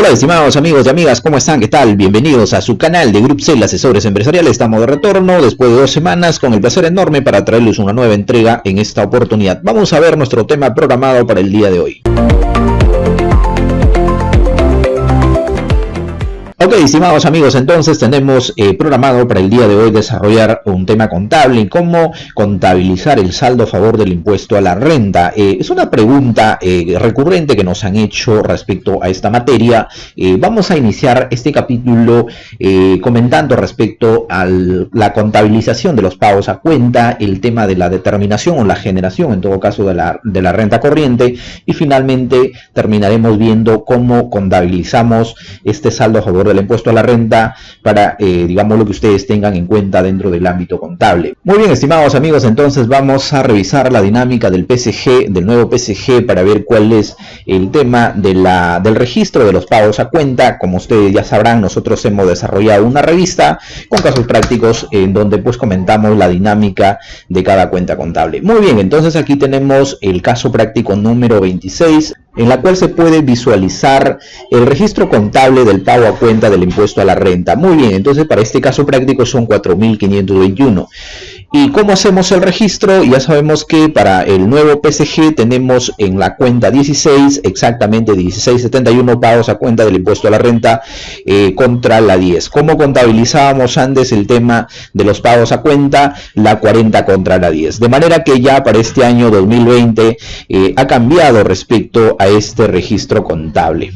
Hola estimados amigos y amigas, ¿cómo están? ¿Qué tal? Bienvenidos a su canal de Grupcel Asesores Empresariales. Estamos de retorno después de 2 semanas con el placer enorme para traerles una nueva entrega en esta oportunidad. Vamos a ver nuestro tema programado para el día de hoy. Ok, estimados amigos, entonces tenemos programado para el día de hoy desarrollar un tema contable y cómo contabilizar el saldo a favor del impuesto a la renta. Es una pregunta recurrente que nos han hecho respecto a esta materia. Vamos a iniciar este capítulo comentando respecto a la contabilización de los pagos a cuenta, el tema de la determinación o la generación, en todo caso, de la renta corriente, y finalmente terminaremos viendo cómo contabilizamos este saldo a favor del impuesto a la renta para, digamos, lo que ustedes tengan en cuenta dentro del ámbito contable. Muy bien, estimados amigos, entonces vamos a revisar la dinámica del PSG, del nuevo PSG, para ver cuál es el tema del registro de los pagos a cuenta. Como ustedes ya sabrán, nosotros hemos desarrollado una revista con casos prácticos en donde pues comentamos la dinámica de cada cuenta contable. Muy bien, entonces aquí tenemos el caso práctico número 26, en la cual se puede visualizar el registro contable del pago a cuenta del impuesto a la renta. Muy bien, entonces para este caso práctico son 4.521. ¿Y cómo hacemos el registro? Ya sabemos que para el nuevo PSG tenemos en la cuenta 16, exactamente 1671 pagos a cuenta del impuesto a la renta contra la 10. ¿Cómo contabilizábamos antes el tema de los pagos a cuenta? La 40 contra la 10. De manera que ya para este año 2020 ha cambiado respecto a este registro contable.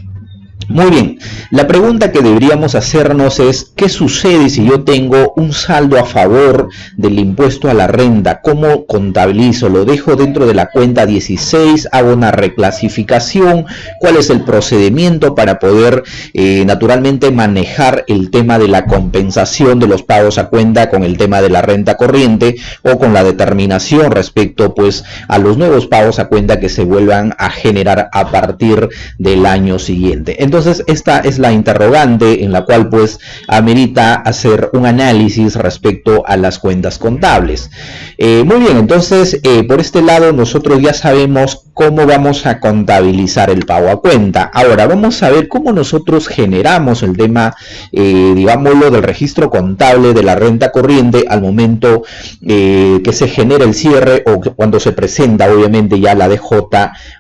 Muy bien, la pregunta que deberíamos hacernos es: ¿qué sucede si yo tengo un saldo a favor del impuesto a la renta? ¿Cómo contabilizo? ¿Lo dejo dentro de la cuenta 16? ¿Hago una reclasificación? ¿Cuál es el procedimiento para poder naturalmente manejar el tema de la compensación de los pagos a cuenta con el tema de la renta corriente o con la determinación respecto pues a los nuevos pagos a cuenta que se vuelvan a generar a partir del año siguiente? Entonces esta es la interrogante en la cual pues amerita hacer un análisis respecto a las cuentas contables. Muy bien, entonces por este lado nosotros ya sabemos cómo vamos a contabilizar el pago a cuenta. Ahora vamos a ver cómo nosotros generamos el tema, digámoslo, del registro contable de la renta corriente al momento que se genera el cierre o cuando se presenta obviamente ya la DJ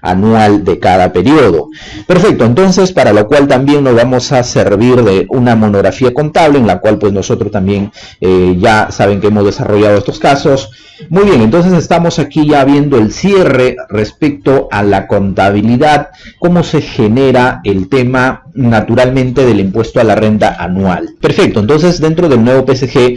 anual de cada periodo. Perfecto, entonces para lo cual también nos vamos a servir de una monografía contable en la cual pues nosotros también ya saben que hemos desarrollado estos casos. Muy bien, entonces estamos aquí ya viendo el cierre respecto a la contabilidad, cómo se genera el tema naturalmente del impuesto a la renta anual. Perfecto, entonces dentro del nuevo PSG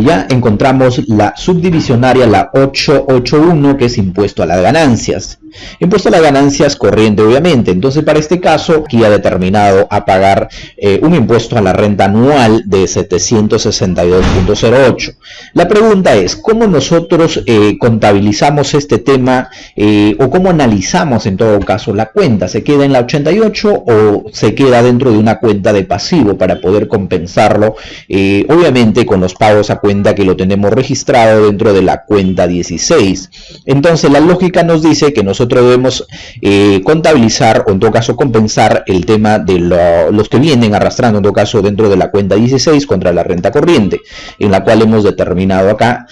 ya encontramos la subdivisionaria, la 881, que es impuesto a las ganancias. Impuesto a las ganancias corriente obviamente. Entonces para este caso aquí ha determinado a pagar un impuesto a la renta anual de 762.08. La pregunta es: ¿cómo nosotros contabilizamos este tema o cómo analizamos en todo caso la cuenta? ¿Se queda en la 88 o se queda dentro de una cuenta de pasivo para poder compensarlo obviamente con los pagos a cuenta que lo tenemos registrado dentro de la cuenta 16? Entonces la lógica nos dice que nosotros debemos contabilizar o en todo caso compensar el tema de los que vienen arrastrando en todo caso dentro de la cuenta 16 contra la renta corriente, en la cual hemos determinado acá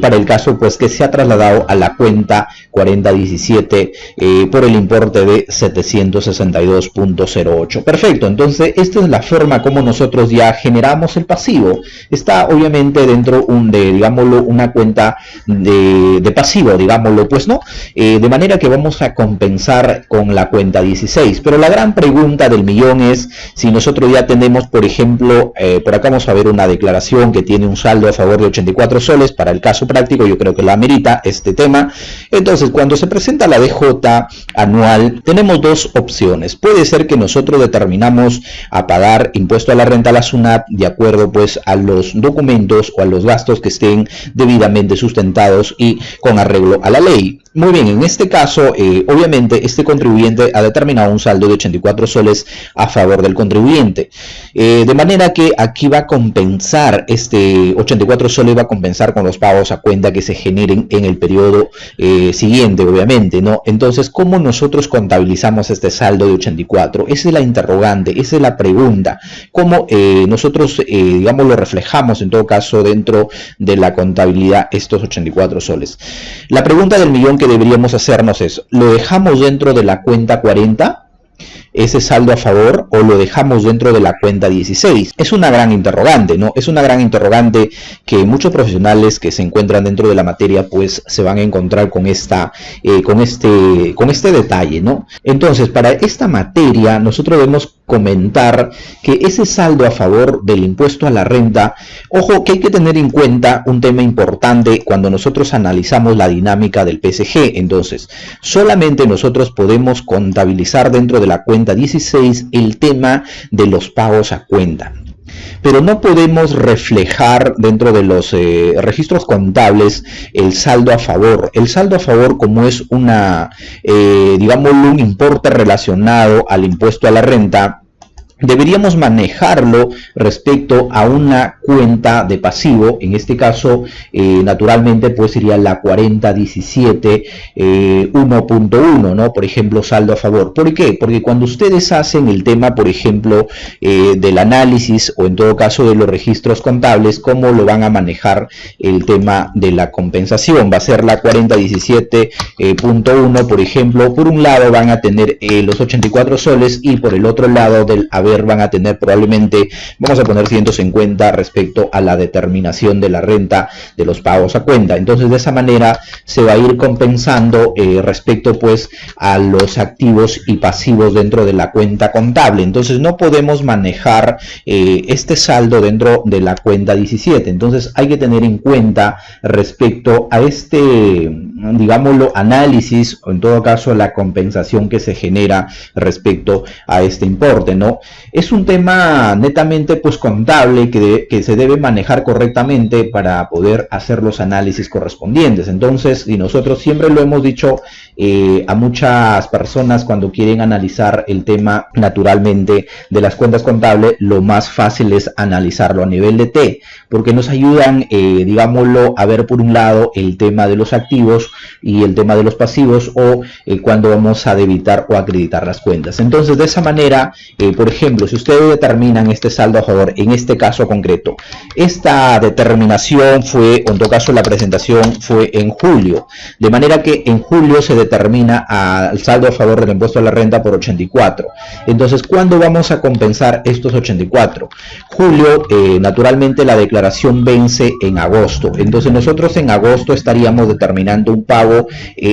para el caso pues que se ha trasladado a la cuenta 4017 por el importe de 762.08. Perfecto, entonces esta es la forma como nosotros ya generamos el pasivo. Está obviamente dentro de, digámoslo, una cuenta de pasivo, digámoslo, pues no, de manera que vamos a compensar con la cuenta 16. Pero la gran pregunta del millón es si nosotros ya tenemos, por ejemplo, por acá vamos a ver una declaración que tiene un saldo a favor de 84 soles. Para el caso práctico yo creo que la amerita este tema. Entonces cuando se presenta la DJ anual tenemos dos opciones. Puede ser que nosotros determinamos a pagar impuesto a la renta a la SUNAT de acuerdo pues a los documentos o a los gastos que estén debidamente sustentados y con arreglo a la ley. Muy bien, en este caso, obviamente, este contribuyente ha determinado un saldo de 84 soles a favor del contribuyente. De manera que aquí va a compensar, este 84 soles va a compensar con los pagos a cuenta que se generen en el periodo siguiente, obviamente, ¿no? Entonces, ¿cómo nosotros contabilizamos este saldo de 84? Esa es la interrogante, esa es la pregunta. ¿Cómo nosotros, digamos, lo reflejamos en todo caso dentro de la contabilidad estos 84 soles? La pregunta del millón que deberíamos hacernos es, ¿lo dejamos dentro de la cuenta 40? Ese saldo a favor, o lo dejamos dentro de la cuenta 16. Es una gran interrogante, ¿no? Es una gran interrogante que muchos profesionales que se encuentran dentro de la materia pues se van a encontrar con con este detalle, ¿no? Entonces, para esta materia nosotros debemos comentar que ese saldo a favor del impuesto a la renta, ojo que hay que tener en cuenta un tema importante cuando nosotros analizamos la dinámica del PSG. Entonces, solamente nosotros podemos contabilizar dentro de la cuenta 16 el tema de los pagos a cuenta, pero no podemos reflejar dentro de los registros contables el saldo a favor. El saldo a favor, como es digamos, un importe relacionado al impuesto a la renta, deberíamos manejarlo respecto a una cuenta de pasivo. En este caso, naturalmente, pues sería la 4017 1.1, ¿no? Por ejemplo, saldo a favor. ¿Por qué? Porque cuando ustedes hacen el tema, por ejemplo, del análisis o en todo caso de los registros contables, ¿cómo lo van a manejar el tema de la compensación? Va a ser la 4017.1, por ejemplo. Por un lado van a tener los 84 soles y por el otro lado del haber van a tener probablemente, vamos a poner 150 respecto a la determinación de la renta de los pagos a cuenta. Entonces, de esa manera se va a ir compensando respecto pues a los activos y pasivos dentro de la cuenta contable. Entonces, no podemos manejar este saldo dentro de la cuenta 17. Entonces, hay que tener en cuenta respecto a este, digámoslo, análisis o en todo caso la compensación que se genera respecto a este importe, ¿no? Es un tema netamente pues contable que se debe manejar correctamente para poder hacer los análisis correspondientes. Entonces, y nosotros siempre lo hemos dicho a muchas personas cuando quieren analizar el tema naturalmente de las cuentas contables, lo más fácil es analizarlo a nivel de T, porque nos ayudan, digámoslo, a ver por un lado el tema de los activos y el tema de los pasivos, o cuando vamos a debitar o acreditar las cuentas. Entonces, de esa manera, por ejemplo, si ustedes determinan este saldo a favor, en este caso concreto, esta determinación fue, o en todo caso la presentación fue en julio, de manera que en julio se determina el saldo a favor del impuesto a la renta por 84. Entonces, ¿cuándo vamos a compensar estos 84? Julio, naturalmente la declaración vence en agosto. Entonces, nosotros en agosto estaríamos determinando un pago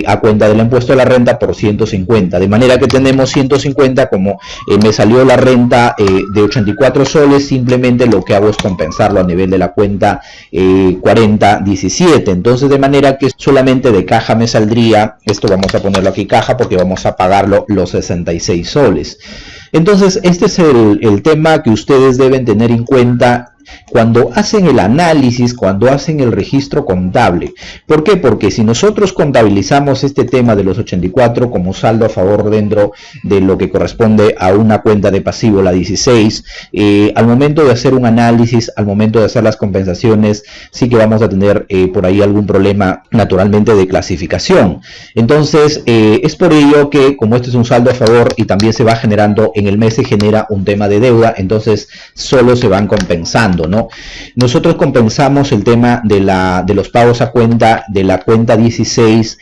a cuenta del impuesto a la renta por 150, de manera que tenemos 150, como me salió la renta de 84 soles, simplemente lo que hago es compensarlo a nivel de la cuenta 4017. Entonces, de manera que solamente de caja me saldría, esto vamos a ponerlo aquí caja porque vamos a pagarlo los 66 soles. Entonces, este es el tema que ustedes deben tener en cuenta cuando hacen el análisis, cuando hacen el registro contable. ¿Por qué? Porque si nosotros contabilizamos este tema de los 84 como saldo a favor dentro de lo que corresponde a una cuenta de pasivo, la 16, al momento de hacer un análisis, al momento de hacer las compensaciones, sí que vamos a tener por ahí algún problema naturalmente de clasificación. Entonces, es por ello que como este es un saldo a favor y también se va generando, en el mes se genera un tema de deuda, entonces solo se van compensando, ¿no? Nosotros compensamos el tema de los pagos a cuenta de la cuenta 16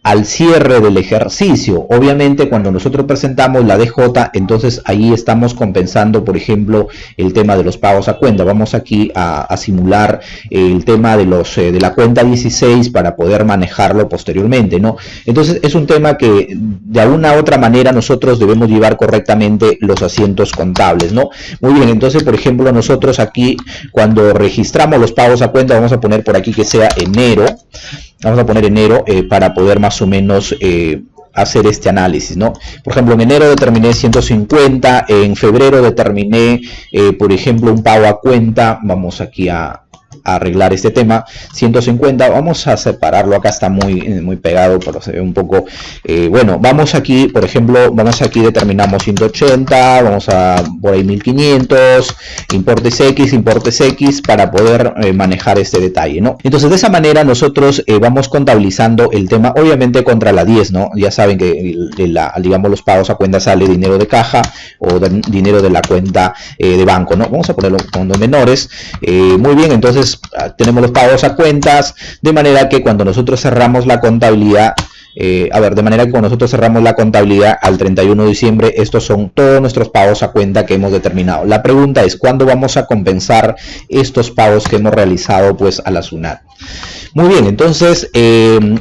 al cierre del ejercicio. Obviamente, cuando nosotros presentamos la DJ, entonces ahí estamos compensando, por ejemplo, el tema de los pagos a cuenta. Vamos aquí a simular el tema de la cuenta 16 para poder manejarlo posteriormente, ¿no? Entonces, es un tema que de alguna u otra manera nosotros debemos llevar correctamente los asientos contables, ¿no? Muy bien, entonces, por ejemplo, nosotros aquí, cuando registramos los pagos a cuenta, vamos a poner por aquí que sea enero. Vamos a poner enero para poder más o menos hacer este análisis, ¿no? Por ejemplo, en enero determiné 150, en febrero determiné, por ejemplo, un pago a cuenta. Vamos aquí a a arreglar este tema. 150, vamos a separarlo, acá está muy pegado, pero se ve un poco, bueno, vamos aquí, por ejemplo, vamos aquí, determinamos 180, vamos a por ahí 1500, importes X para poder manejar este detalle, ¿no? Entonces de esa manera nosotros vamos contabilizando el tema, obviamente contra la 10, ¿no? Ya saben que digamos los pagos a cuenta sale dinero de caja o dinero de la cuenta de banco, ¿no? Vamos a ponerlo con los menores. Muy bien, entonces tenemos los pagos a cuentas, de manera que cuando nosotros cerramos la contabilidad, de manera que cuando nosotros cerramos la contabilidad al 31 de diciembre, estos son todos nuestros pagos a cuenta que hemos determinado. La pregunta es, ¿cuándo vamos a compensar estos pagos que hemos realizado pues a la SUNAT? Muy bien, entonces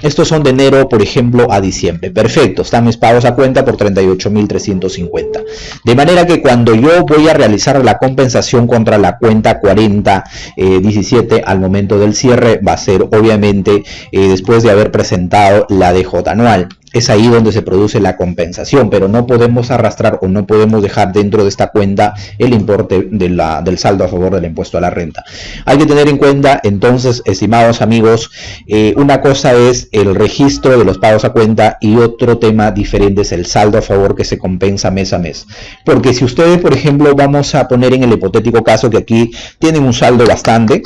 estos son de enero, por ejemplo, a diciembre. Perfecto, están mis pagos a cuenta por 38.350. De manera que cuando yo voy a realizar la compensación contra la cuenta 4017 al momento del cierre, va a ser obviamente después de haber presentado la DJ anual. Es ahí donde se produce la compensación, pero no podemos arrastrar o no podemos dejar dentro de esta cuenta el importe del saldo a favor del impuesto a la renta. Hay que tener en cuenta, entonces, estimados amigos, una cosa es el registro de los pagos a cuenta y otro tema diferente es el saldo a favor que se compensa mes a mes. Porque si ustedes, por ejemplo, vamos a poner en el hipotético caso que aquí tienen un saldo bastante,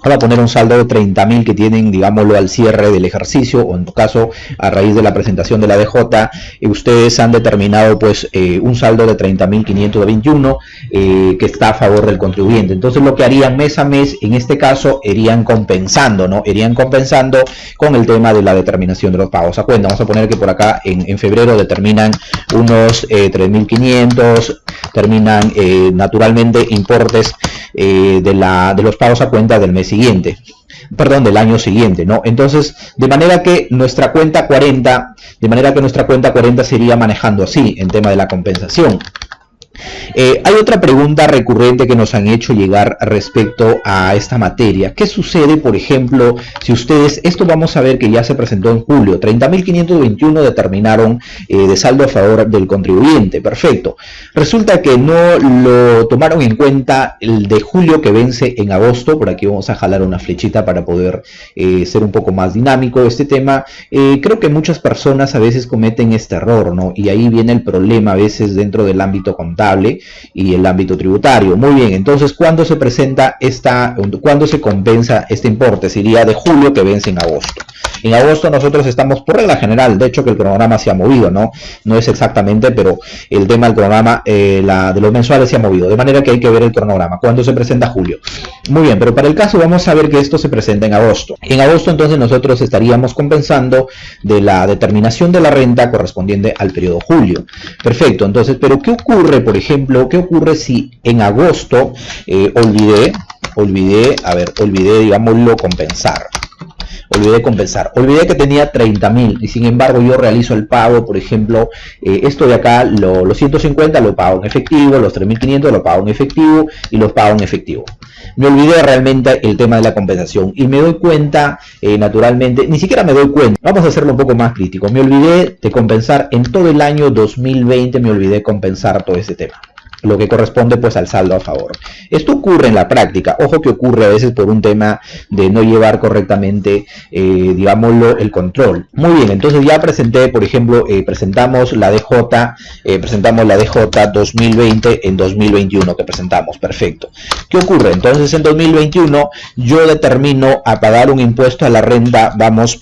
Vamos a poner un saldo de 30.000 que tienen, digámoslo, al cierre del ejercicio, o en tu caso, a raíz de la presentación de la DJ, ustedes han determinado pues un saldo de 30.521 que está a favor del contribuyente. Entonces lo que harían mes a mes, en este caso, irían compensando, ¿no? Irían compensando con el tema de la determinación de los pagos a cuenta. Vamos a poner que por acá en febrero determinan unos 3.500, terminan naturalmente importes de los pagos a cuenta del mes siguiente, perdón, del año siguiente, ¿no? Entonces, de manera que nuestra cuenta 40 sería manejando así, en tema de la compensación. Hay otra pregunta recurrente que nos han hecho llegar respecto a esta materia. ¿Qué sucede, por ejemplo, si ustedes, esto vamos a ver que ya se presentó en julio, 30.521 determinaron de saldo a favor del contribuyente, perfecto. Resulta que no lo tomaron en cuenta el de julio que vence en agosto. Por aquí vamos a jalar una flechita para poder ser un poco más dinámico este tema. Creo que muchas personas a veces cometen este error, ¿no? Y ahí viene el problema a veces dentro del ámbito contable y el ámbito tributario. Muy bien, entonces, ¿cuándo se presenta cuándo se compensa este importe? Sería de julio que vence en agosto. En agosto nosotros estamos, por regla general, de hecho que el cronograma se ha movido, ¿no? No es exactamente, pero el tema del cronograma de los mensuales se ha movido, de manera que hay que ver el cronograma. ¿Cuándo se presenta? Julio. Muy bien, pero para el caso vamos a ver que esto se presenta en agosto. En agosto entonces nosotros estaríamos compensando de la determinación de la renta correspondiente al periodo julio. Perfecto, entonces, pero ¿qué ocurre, por ejemplo, qué ocurre si en agosto olvidé, digámoslo, compensar? Olvidé que tenía 30.000 y sin embargo yo realizo el pago, por ejemplo, esto de acá, los 150 lo pago en efectivo, los 3.500 lo pago en efectivo y los pago en efectivo. Me olvidé realmente el tema de la compensación y me doy cuenta, naturalmente, ni siquiera me doy cuenta, vamos a hacerlo un poco más crítico, me olvidé de compensar en todo el año 2020, me olvidé de compensar todo ese tema, lo que corresponde pues al saldo a favor. Esto ocurre en la práctica, ojo que ocurre a veces por un tema de no llevar correctamente, digámoslo, el control. Muy bien, entonces ya presenté, por ejemplo, presentamos la DJ 2020 en 2021 que presentamos, perfecto. ¿Qué ocurre? Entonces en 2021 yo determino a pagar un impuesto a la renta, vamos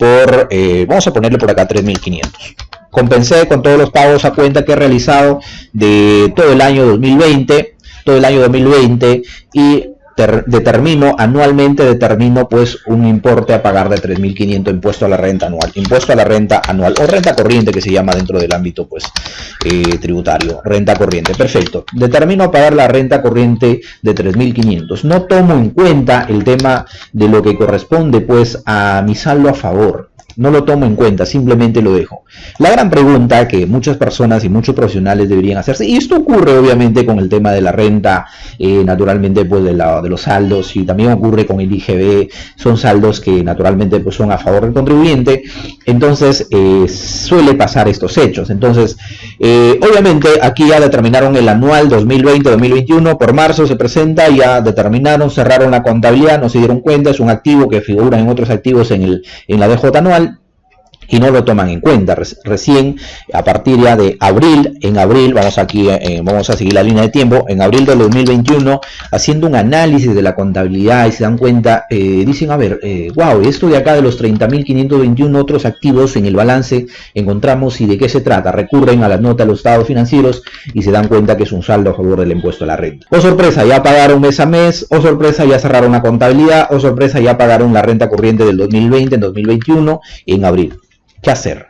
a ponerle por acá 3.500. Compensé con todos los pagos a cuenta que he realizado de todo el año 2020 y anualmente determino pues un importe a pagar de 3.500 impuesto a la renta anual o renta corriente que se llama dentro del ámbito pues tributario, renta corriente, perfecto. Determino a pagar la renta corriente de 3.500. No tomo en cuenta el tema de lo que corresponde pues a mi saldo a favor. no lo tomo en cuenta, simplemente lo dejo. La gran pregunta que muchas personas y muchos profesionales deberían hacerse, y esto ocurre obviamente con el tema de la renta, naturalmente pues de los saldos, y también ocurre con el IGB, son saldos que naturalmente pues son a favor del contribuyente, entonces suele pasar estos hechos. Entonces obviamente aquí ya determinaron el anual 2020-2021, por marzo se presenta, ya determinaron, cerraron la contabilidad, no se dieron cuenta, es un activo que figura en otros activos en la DJ anual, y no lo toman en cuenta. Recién a partir ya de abril, en abril, vamos a seguir la línea de tiempo, en abril del 2021, haciendo un análisis de la contabilidad y se dan cuenta, dicen, a ver, wow, esto de acá de los 30.521 otros activos en el balance encontramos, y de qué se trata, recurren a las notas de los estados financieros y se dan cuenta que es un saldo a favor del impuesto a la renta. Oh sorpresa, ya pagaron mes a mes, oh sorpresa, ya cerraron la contabilidad, oh sorpresa, ya pagaron la renta corriente del 2020 en 2021 en abril. ¿Qué hacer?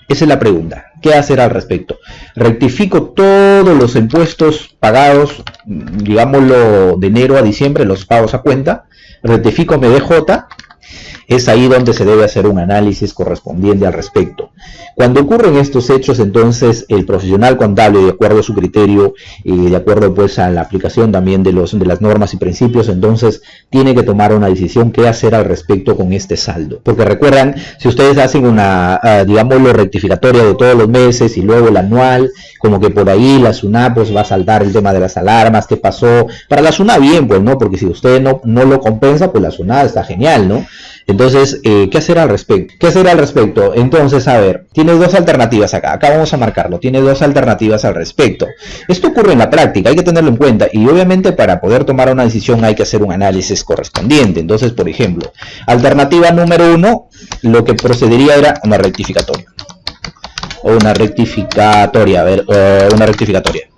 Esa es la pregunta. ¿Qué hacer al respecto? ¿Rectifico todos los impuestos pagados, digámoslo, de enero a diciembre, los pagos a cuenta? ¿Rectifico mi DJ? Es ahí donde se debe hacer un análisis correspondiente al respecto. Cuando ocurren estos hechos, entonces el profesional contable, de acuerdo a su criterio y de acuerdo pues a la aplicación también de las normas y principios, entonces tiene que tomar una decisión qué hacer al respecto con este saldo. Porque recuerdan, si ustedes hacen una, digámoslo, rectificatoria de todos los meses y luego el anual, como que por ahí la SUNAT pues va a saltar el tema de las alarmas, qué pasó. Para la SUNAT bien, pues, ¿no? Porque si usted no lo compensa, pues la SUNAT está genial, ¿no? Entonces, ¿qué hacer al respecto? ¿Qué hacer al respecto? Entonces, a ver, tienes dos alternativas acá vamos a marcarlo, tiene dos alternativas al respecto. Esto ocurre en la práctica, hay que tenerlo en cuenta, y obviamente para poder tomar una decisión hay que hacer un análisis correspondiente. Entonces, por ejemplo, alternativa número 1, lo que procedería era una rectificatoria. Una rectificatoria.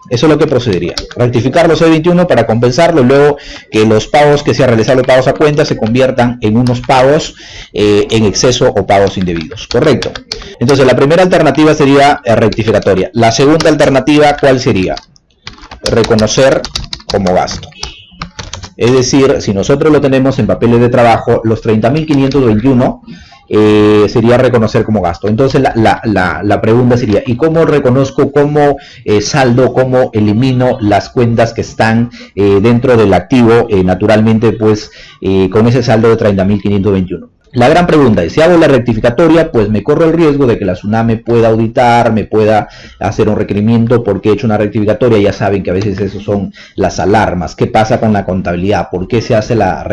Eso es lo que procedería. Rectificar los C21 para compensarlo, y luego que los pagos que se han realizado, los pagos a cuenta, se conviertan en unos pagos en exceso o pagos indebidos. Correcto. Entonces, la primera alternativa sería rectificatoria. La segunda alternativa, ¿cuál sería? Reconocer como gasto. Es decir, si nosotros lo tenemos en papeles de trabajo, los 30.521 sería reconocer como gasto. Entonces la pregunta sería, ¿y cómo reconozco, cómo saldo, cómo elimino las cuentas que están dentro del activo, naturalmente pues con ese saldo de 30.521? La gran pregunta es, si hago la rectificatoria, pues me corro el riesgo de que la SUNAT me pueda auditar, me pueda hacer un requerimiento porque he hecho una rectificatoria. Ya saben que a veces eso son las alarmas. ¿Qué pasa con la contabilidad? ¿Por qué se hace la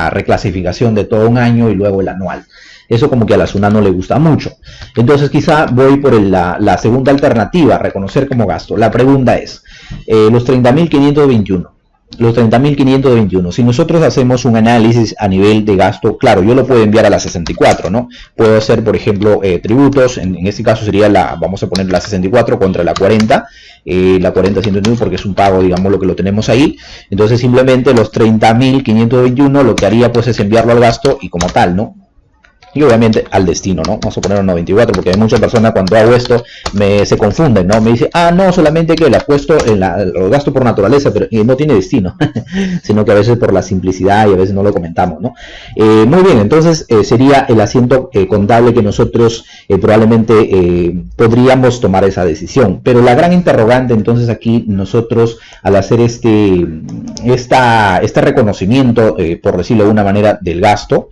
reclasificación de todo un año y luego el anual? Eso como que a la SUNAT no le gusta mucho. Entonces quizá voy por la segunda alternativa, reconocer como gasto. La pregunta es, los 30.521. Los 30.521, si nosotros hacemos un análisis a nivel de gasto, claro, yo lo puedo enviar a la 64, ¿no? Puedo hacer, por ejemplo, tributos, en este caso sería vamos a poner la 64 contra la 40, la 40-101 porque es un pago, digamos, lo que lo tenemos ahí. Entonces simplemente los 30.521 lo que haría pues es enviarlo al gasto y como tal, ¿no? Y obviamente al destino, ¿no? Vamos a poner un 94 porque hay muchas personas cuando hago esto se confunden, ¿no? Me dice, no, solamente que le ha puesto los gastos por naturaleza, pero no tiene destino, sino que a veces por la simplicidad y a veces no lo comentamos, ¿no? Muy bien, entonces sería el asiento contable que nosotros probablemente podríamos tomar esa decisión. Pero la gran interrogante entonces aquí nosotros al hacer este reconocimiento, por decirlo de una manera, del gasto,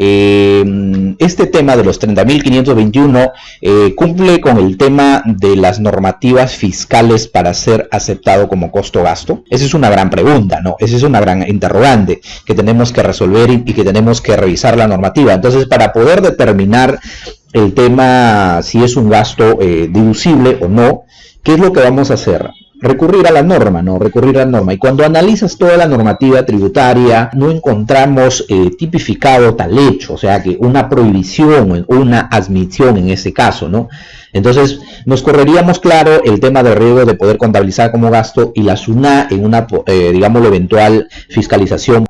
este tema de los 30.521 cumple con el tema de las normativas fiscales para ser aceptado como costo-gasto. Esa es una gran pregunta, ¿no? Esa es una gran interrogante que tenemos que resolver y que tenemos que revisar la normativa. Entonces, para poder determinar el tema si es un gasto deducible o no, ¿qué es lo que vamos a hacer? Recurrir a la norma, ¿no? Recurrir a la norma. Y cuando analizas toda la normativa tributaria, no encontramos tipificado tal hecho, o sea que una prohibición o una admisión en ese caso, ¿no? Entonces, nos correríamos, claro, el tema del riesgo de poder contabilizar como gasto, y la SUNAT en una, digamos, eventual fiscalización,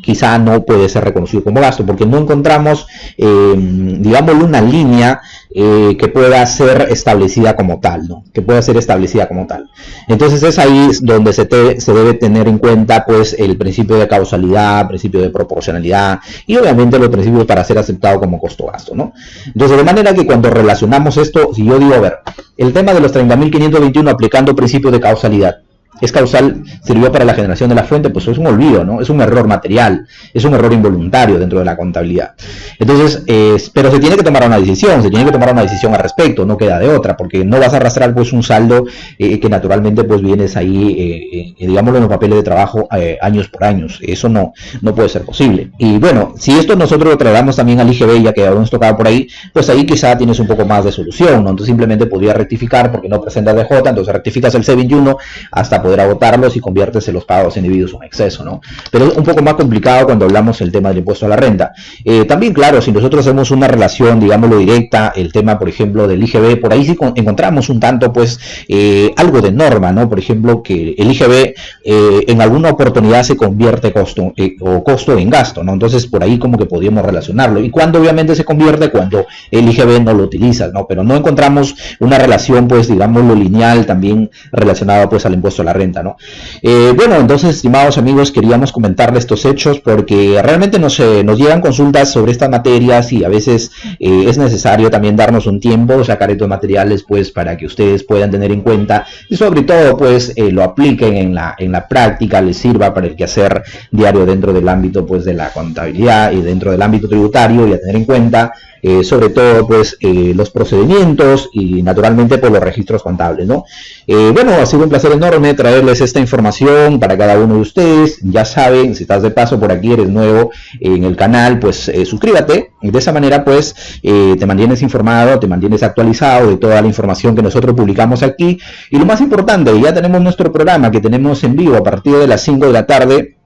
quizá no puede ser reconocido como gasto, porque no encontramos, digamos, una línea que pueda ser establecida como tal, ¿no? Que pueda ser establecida como tal. Entonces es ahí donde se debe tener en cuenta, pues, el principio de causalidad, principio de proporcionalidad y obviamente los principios para ser aceptado como costo-gasto, ¿no? Entonces, de manera que cuando relacionamos esto, si yo digo, a ver, el tema de los 30.521 aplicando principio de causalidad, ¿es causal? ¿Sirvió para la generación de la fuente? Pues es un olvido, ¿no? Es un error material, es un error involuntario dentro de la contabilidad. Entonces, pero se tiene que tomar una decisión, al respecto, no queda de otra, porque no vas a arrastrar, pues, un saldo que naturalmente, pues, vienes ahí, digámoslo, en los papeles de trabajo años por años. Eso no puede ser posible. Y bueno, si esto nosotros lo trasladamos también al IGB, ya que ahora nos tocaba por ahí, pues ahí quizá tienes un poco más de solución, ¿no? Entonces simplemente podría rectificar, porque no presentas DJ, entonces rectificas el C21 hasta poder agotarlos y conviertes en los pagos indebidos un exceso, ¿no? Pero es un poco más complicado cuando hablamos del tema del impuesto a la renta. También, claro, si nosotros hacemos una relación, digámoslo, directa, el tema, por ejemplo, del IGB, por ahí sí encontramos un tanto, pues, algo de norma, ¿no? Por ejemplo, que el IGB en alguna oportunidad se convierte costo en gasto, ¿no? Entonces, por ahí como que podríamos relacionarlo. Y cuando obviamente se convierte, cuando el IGB no lo utiliza, ¿no? Pero no encontramos una relación, pues, digámoslo, lineal también relacionada, pues, al impuesto a la renta, ¿no? Bueno, entonces, estimados amigos, queríamos comentarles estos hechos porque realmente nos llegan consultas sobre estas materias y a veces es necesario también darnos un tiempo, sacar estos materiales, pues, para que ustedes puedan tener en cuenta y sobre todo, pues, lo apliquen en la práctica, les sirva para el quehacer diario dentro del ámbito, pues, de la contabilidad y dentro del ámbito tributario, y a tener en cuenta sobre todo, pues, los procedimientos y naturalmente, pues, los registros contables, ¿no? Bueno, ha sido un placer enorme traerles esta información para cada uno de ustedes. Ya saben, si estás de paso por aquí, eres nuevo en el canal, pues suscríbete, y de esa manera, pues, te mantienes informado, te mantienes actualizado de toda la información que nosotros publicamos aquí. Y lo más importante, ya tenemos nuestro programa que tenemos en vivo a partir de las 5 de la tarde.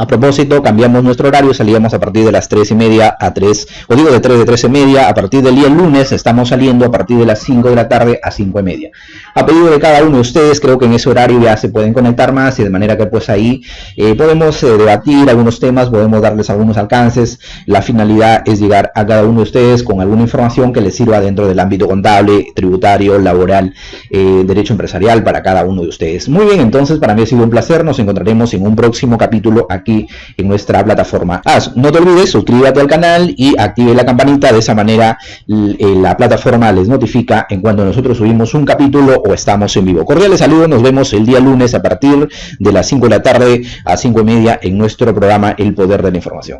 A propósito, cambiamos nuestro horario, salíamos a partir de las 3:30 a 3, o digo de 3 de 3:30, a partir del día lunes estamos saliendo a partir de las 5 de la tarde a 5:30. A pedido de cada uno de ustedes, creo que en ese horario ya se pueden conectar más, y de manera que, pues, ahí podemos debatir algunos temas, podemos darles algunos alcances. La finalidad es llegar a cada uno de ustedes con alguna información que les sirva dentro del ámbito contable, tributario, laboral, derecho empresarial para cada uno de ustedes. Muy bien, entonces para mí ha sido un placer, nos encontraremos en un próximo capítulo aquí en nuestra plataforma. No te olvides, suscríbete al canal y active la campanita, de esa manera la plataforma les notifica en cuando nosotros subimos un capítulo o estamos en vivo. Cordiales saludos, nos vemos el día lunes a partir de las 5 de la tarde a 5:30 en nuestro programa El Poder de la Información.